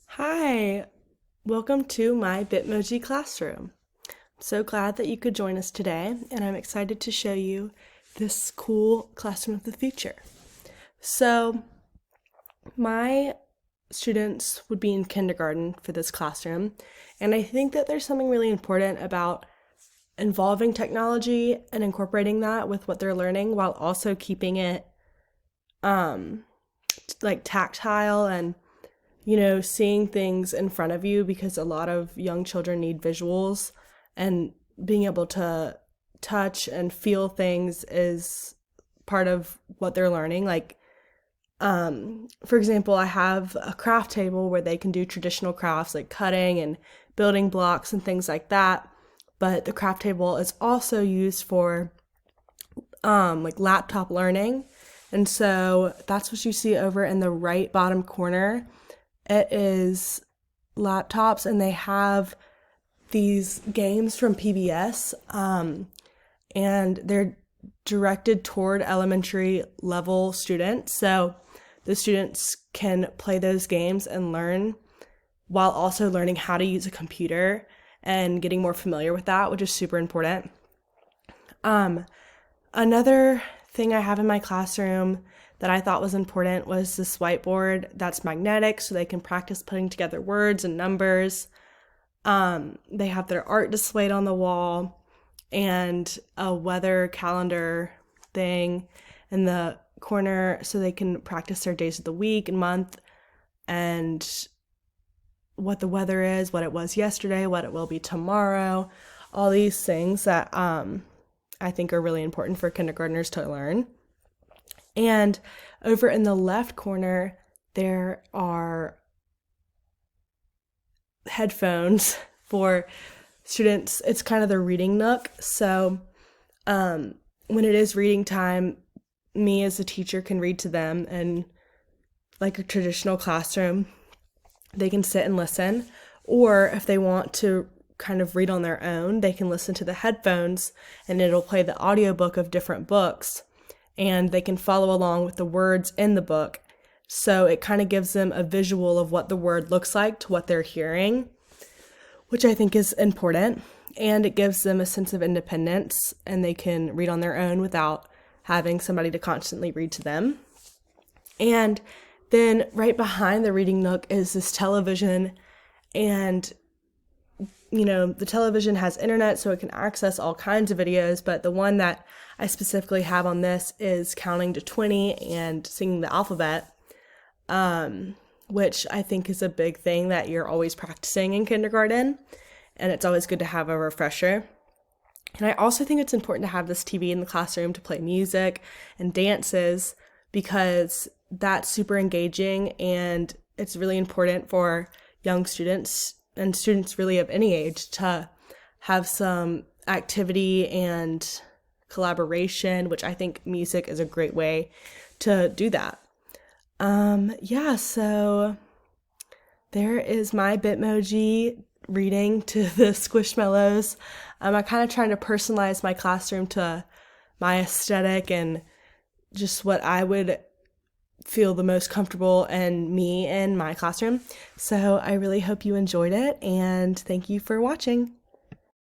Hi, welcome to my Bitmoji Classroom. I'm so glad that you could join us today, and I'm excited to show you this cool classroom of the future. So, my students would be in kindergarten for this classroom, and I think that there's something really important about involving technology and incorporating that with what they're learning while also keeping it like tactile and seeing things in front of you, because a lot of young children need visuals, and being able to touch and feel things is part of what they're learning. For example, I have a craft table where they can do traditional crafts like cutting and building blocks and things like that. But the craft table is also used for like laptop learning. And so that's what you see over in the right bottom corner. It is laptops, and they have these games from PBS, and they're directed toward elementary level students. So the students can play those games and learn while also learning how to use a computer and getting more familiar with that, which is super important. Another thing I have in my classroom that I thought was important was this whiteboard that's magnetic, so they can practice putting together words and numbers. They have their art displayed on the wall, and a weather calendar thing in the corner so they can practice their days of the week and month, and what the weather is, what it was yesterday, what it will be tomorrow, all these things that I think are really important for kindergartners to learn. And over in the left corner, there are headphones for students. It's kind of the reading nook. So when it is reading time, me as a teacher can read to them, and like a traditional classroom, they can sit and listen. Or if they want to kind of read on their own, they can listen to the headphones, and it'll play the audiobook of different books, and they can follow along with the words in the book. So it kind of gives them a visual of what the word looks like to what they're hearing, which I think is important. And it gives them a sense of independence, and they can read on their own without having somebody to constantly read to them. And then right behind the reading nook is this television, and the television has internet, so it can access all kinds of videos, but the one that I specifically have on this is counting to 20 and singing the alphabet, which I think is a big thing that you're always practicing in kindergarten, and it's always good to have a refresher. And I also think it's important to have this TV in the classroom to play music and dances, because that's super engaging, and it's really important for young students and students really of any age to have some activity and collaboration, which I think music is a great way to do that. So there is my Bitmoji reading to the Squishmallows. I kind of trying to personalize my classroom to my aesthetic and just what I would feel the most comfortable and me in my classroom. So I really hope you enjoyed it, and thank you for watching.